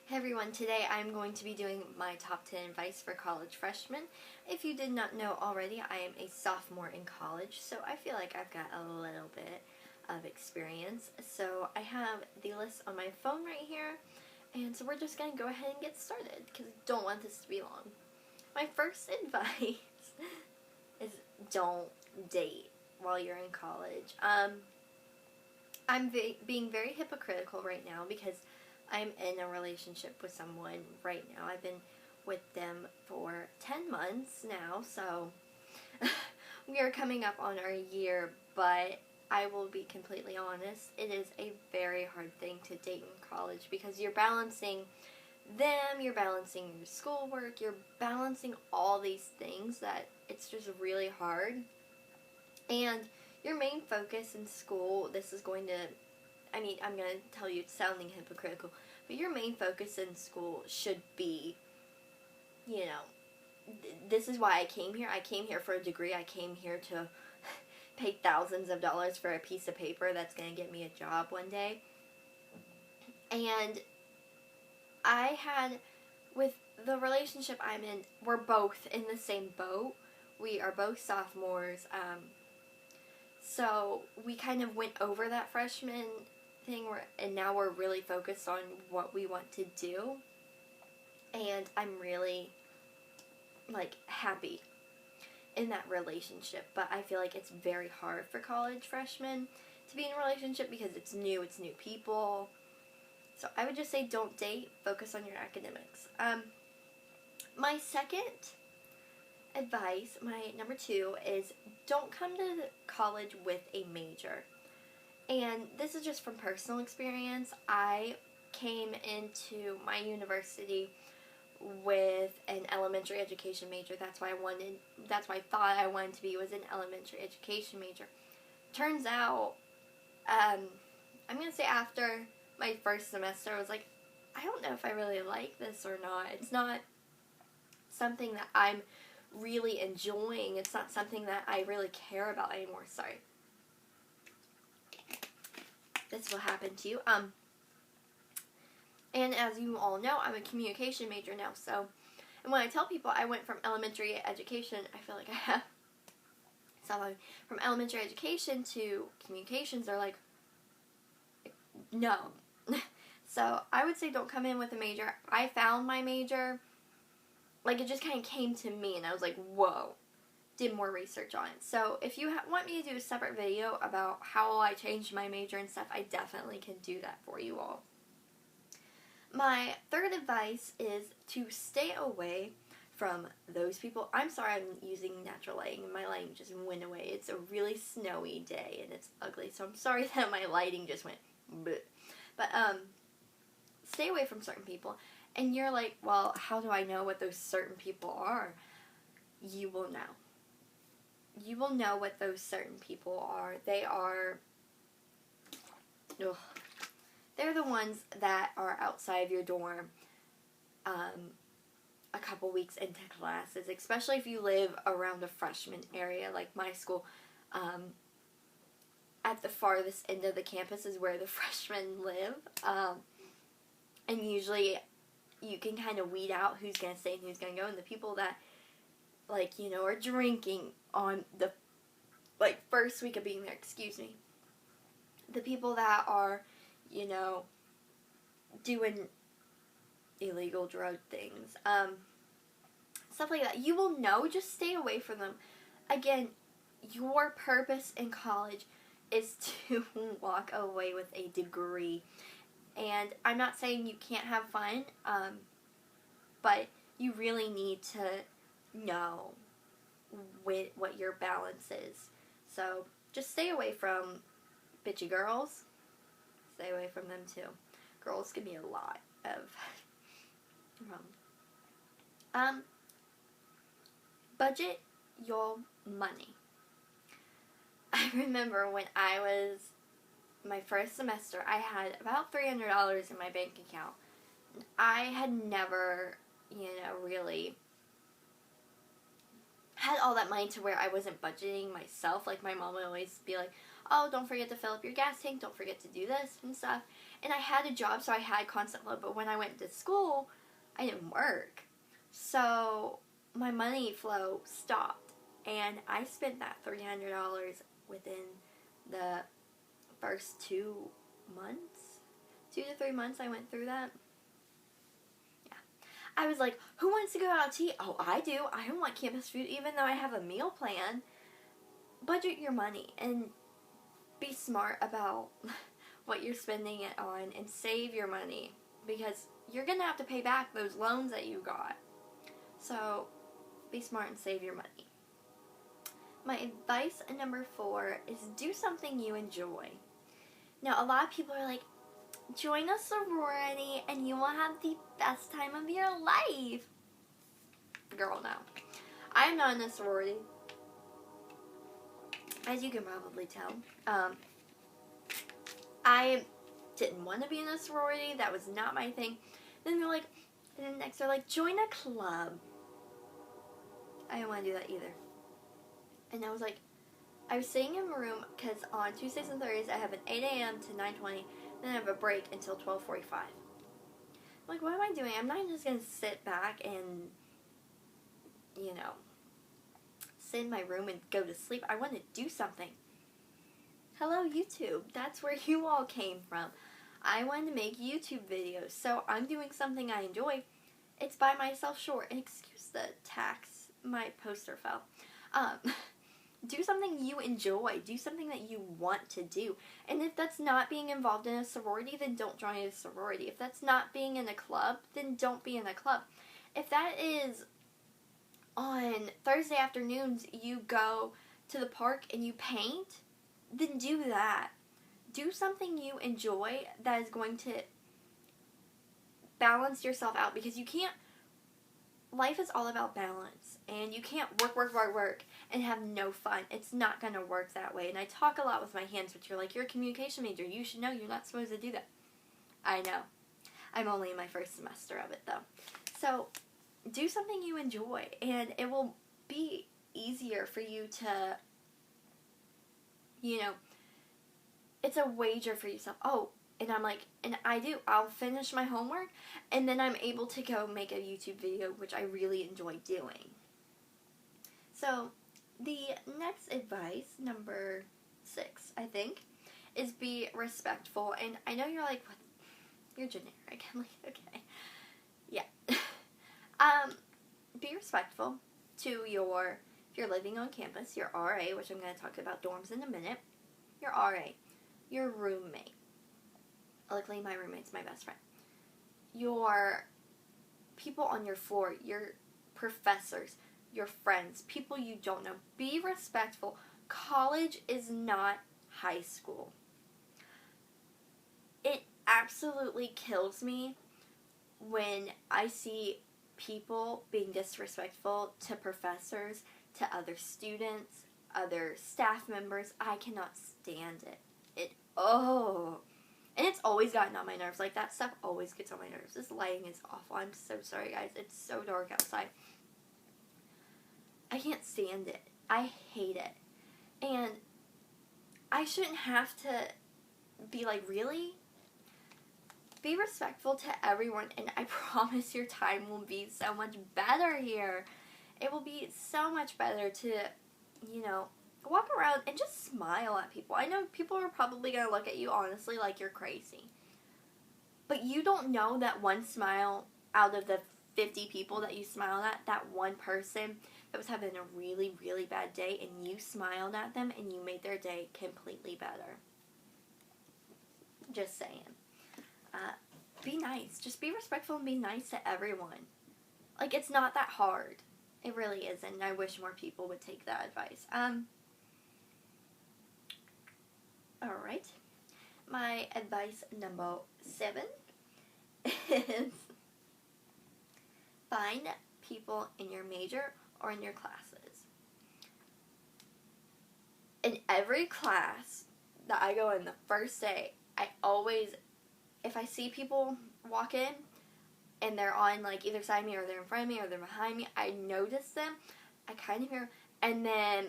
Hey everyone, today I'm going to be doing my top 10 advice for college freshmen. If you did not know already, I am a sophomore in college, so I feel like I've got a little bit of experience. So I have the list on my phone right here, and so we're just going to go ahead and get started because I don't want this to be long. My first advice is don't date while you're in college. I'm being very hypocritical right now because I'm in a relationship with someone right now. I've been with them for 10 months now, so we are coming up on our year, but I will be completely honest, it is a very hard thing to date in college because you're balancing them, you're balancing your schoolwork, you're balancing all these things that it's just really hard. And your main focus in school, this is going to, I'm going to tell you it's sounding hypocritical, but your main focus in school should be, this is why I came here. I came here for a degree. I came here to pay thousands of dollars for a piece of paper that's going to get me a job one day. And with the relationship I'm in, we're both in the same boat. We are both sophomores. So we kind of went over that freshman thing, and now we're really focused on what we want to do. And I'm really, happy in that relationship. But I feel like it's very hard for college freshmen to be in a relationship because it's new people. So I would just say don't date, focus on your academics. My second advice, my number 2, is don't come to college with a major. And this is just from personal experience. I came into my university with an elementary education major. That's why I thought I wanted to be, was an elementary education major. Turns out, I'm going to say after my first semester, I was like, I don't know if I really like this or not. It's not something that I'm really enjoying. It's not something that I really care about anymore. Sorry. This will happen to you. And as you all know, I'm a communication major now. And when I tell people I went from elementary education, I feel like I have. So from elementary education to communications, they're like, no. So I would say don't come in with a major. I found my major. It just kind of came to me, and I was like, whoa. Did more research on it. So if you want me to do a separate video about how I changed my major and stuff, I definitely can do that for you all. My third advice is to stay away from those people. I'm sorry I'm using natural lighting. My lighting just went away. It's a really snowy day and it's ugly, so I'm sorry that my lighting just went bleh. But stay away from certain people. And you're like, well, how do I know what those certain people are? You will know. You will know what those certain people are. They're the ones that are outside of your dorm a couple weeks into classes, especially if you live around a freshman area like my school. At the farthest end of the campus is where the freshmen live. And usually you can kind of weed out who's going to stay and who's going to go. And the people that are drinking on the, first week of being there, the people that are, doing illegal drug things, stuff like that, you will know, just stay away from them. Again, your purpose in college is to walk away with a degree, and I'm not saying you can't have fun, but you really need to know what your balance is. So just stay away from bitchy girls. Stay away from them too. Girls give me a lot of budget your money. I remember when I was my first semester, I had about $300 in my bank account. I had never, really had all that money to where I wasn't budgeting myself. My mom would always be like, oh, don't forget to fill up your gas tank, don't forget to do this and stuff. And I had a job, so I had constant flow, but when I went to school, I didn't work. So my money flow stopped, and I spent that $300 within the first 2 months. 2 to 3 months I went through that. Yeah. I was like, who wants to go out to eat? Oh, I do. I don't want campus food, even though I have a meal plan. Budget your money and be smart about what you're spending it on, and save your money, because you're going to have to pay back those loans that you got. So be smart and save your money. My advice number 4 is do something you enjoy. Now, a lot of people are like, join a sorority and you will have the best time of your life. Girl, no. I am not in a sorority, as you can probably tell. I didn't want to be in a sorority. That was not my thing. Then next they're like, join a club. I didn't want to do that either. And I was like, I was sitting in a room, because on Tuesdays and Thursdays I have an 8 a.m. to 9:20, then I have a break until 12:45. I'm like, what am I doing? I'm not just going to sit back and, sit in my room and go to sleep. I want to do something. Hello, YouTube. That's where you all came from. I wanted to make YouTube videos, so I'm doing something I enjoy. It's by myself short. And excuse the tax. My poster fell. Do something you enjoy. Do something that you want to do. And if that's not being involved in a sorority, then don't join a sorority. If that's not being in a club, then don't be in a club. If that is on Thursday afternoons, you go to the park and you paint, then do that. Do something you enjoy that is going to balance yourself out, because you can't, life is all about balance, and you can't work and have no fun. It's not going to work that way. And I talk a lot with my hands, but you're like, you're a communication major. You should know you're not supposed to do that. I know. I'm only in my first semester of it, though. So do something you enjoy, and it will be easier for you to, it's a wager for yourself. Oh, and I'm like, and I'll finish my homework, and then I'm able to go make a YouTube video, which I really enjoy doing. So, the next advice, number 6, I think, is be respectful. And I know you're like, what? You're generic. I'm like, okay. Yeah. Be respectful to if you're living on campus, your RA, which I'm going to talk about dorms in a minute, your RA, your roommate. Luckily, my roommate's my best friend. Your people on your floor, your professors, your friends, people you don't know. Be respectful. College is not high school. It absolutely kills me when I see people being disrespectful to professors, to other students, other staff members. I cannot stand it. And it's always gotten on my nerves. Like, that stuff always gets on my nerves. This lighting is awful. I'm so sorry, guys. It's so dark outside. I can't stand it. I hate it. And I shouldn't have to be like, really? Be respectful to everyone, and I promise your time will be so much better here. It will be so much better to, walk around and just smile at people. I know people are probably going to look at you honestly like you're crazy. But you don't know that one smile out of the 50 people that you smiled at, that one person that was having a really, really bad day, and you smiled at them and you made their day completely better. Just saying. Be nice. Just be respectful and be nice to everyone. Like, it's not that hard. It really isn't. And I wish more people would take that advice. Alright. My advice number 7 is find people in your major or in your classes. In every class that I go in the first day, I always, if I see people walk in and they're on like either side of me, or they're in front of me, or they're behind me, I notice them. I kind of hear, and then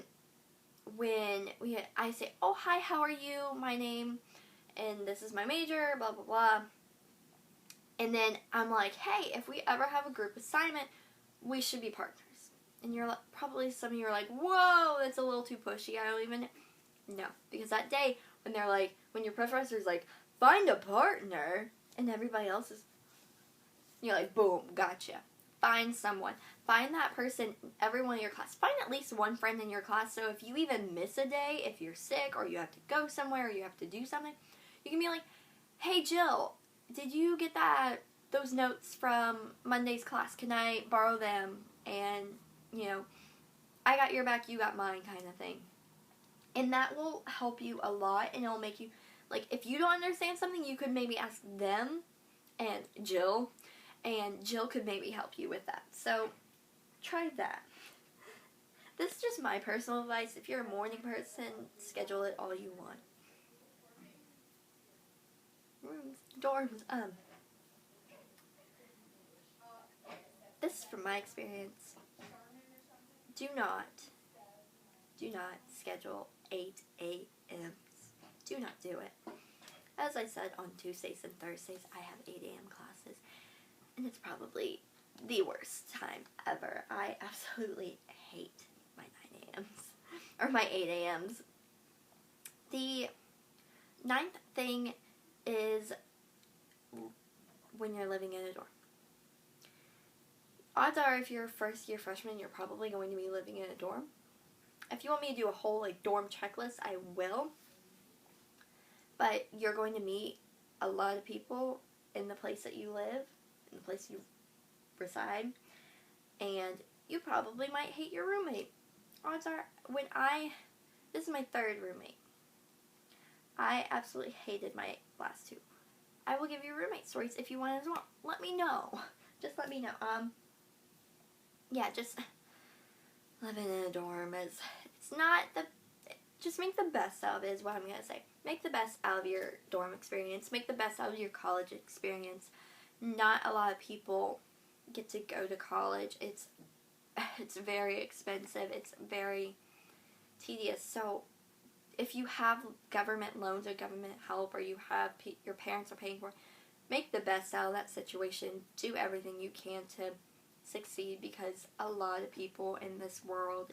when I say, oh, hi, how are you? My name and this is my major, blah, blah, blah. And then I'm like, hey, if we ever have a group assignment, we should be partners. And you're like, probably some of you are like, whoa, that's a little too pushy. I don't even no, because that day when they're like, when your professor's like, find a partner, and everybody else is, you're like, boom, gotcha. Find someone. Find that person, everyone in your class. Find at least one friend in your class, so if you even miss a day, if you're sick, or you have to go somewhere, or you have to do something, you can be like, hey, Jill, did you get those notes from Monday's class? Can I borrow them? And, you know, I got your back, you got mine kind of thing. And that will help you a lot, and it'll make you, like, if you don't understand something, you could maybe ask them and Jill could maybe help you with that. So, try that. This is just my personal advice. If you're a morning person, schedule it all you want. Rooms, dorms, this is from my experience. Do not schedule 8 a.m.s. Do not do it. As I said, on Tuesdays and Thursdays, I have 8 a.m. classes, and it's probably the worst time ever. I absolutely hate my 9 a.m.s, or my 8 a.m.s. The 9th thing is when you're living in a dorm. Odds are, if you're a first-year freshman, you're probably going to be living in a dorm. If you want me to do a whole, like, dorm checklist, I will. But you're going to meet a lot of people in the place that you live, in the place you reside, and you probably might hate your roommate. Odds are, this is my 3rd roommate. I absolutely hated my last 2. I will give you roommate stories if you want as well. Let me know. Just let me know. Yeah, just living in a dorm is, it's not just make the best out of it is what I'm going to say. Make the best out of your dorm experience. Make the best out of your college experience. Not a lot of people get to go to college. It's very expensive. It's very tedious. So if you have government loans or government help, or you have your parents are paying for it, make the best out of that situation. Do everything you can to succeed, because a lot of people in this world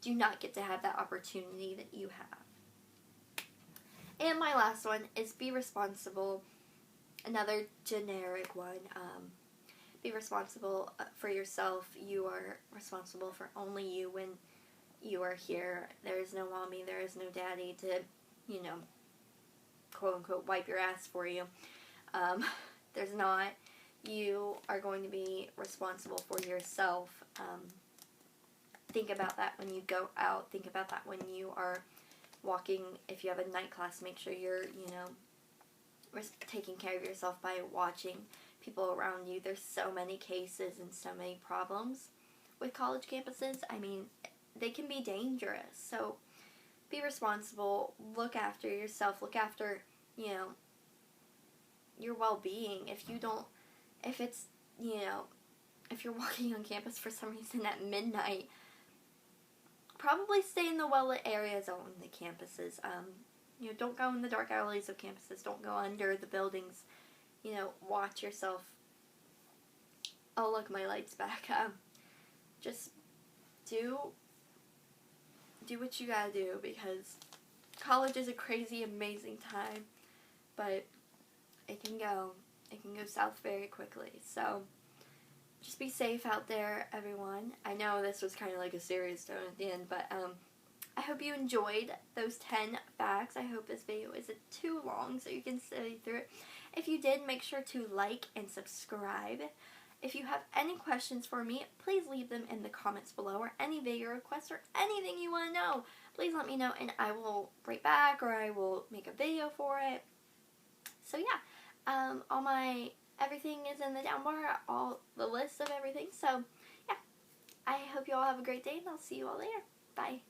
do not get to have that opportunity that you have. And my last one is be responsible. Another generic one. Be responsible for yourself. You are responsible for only you when you are here. There is no mommy, there is no daddy to, you know, quote unquote, wipe your ass for you. There's not. You are going to be responsible for yourself. Think about that when you go out. Think about that when you are walking. If you have a night class, make sure you're, you know, taking care of yourself by watching people around you. There's so many cases and so many problems with college campuses. I mean, they can be dangerous. So be responsible. Look after yourself. Look after, you know, your well-being. If it's, you know, if you're walking on campus for some reason at midnight, probably stay in the well-lit areas on the campuses. You know, don't go in the dark alleys of campuses. Don't go under the buildings. You know, watch yourself. Oh, look, my light's back. Just do what you gotta do, because college is a crazy, amazing time, but it can go south very quickly. So just be safe out there, everyone. I know this was kind of like a serious tone at the end, but I hope you enjoyed those 10 facts. I hope this video isn't too long so you can study through it. If you did, make sure to like and subscribe. If you have any questions for me, please leave them in the comments below, or any video requests or anything you want to know. Please let me know, and I will write back, or I will make a video for it. So yeah, everything is in the down bar, all the list of everything. So yeah, I hope you all have a great day, and I'll see you all later. Bye.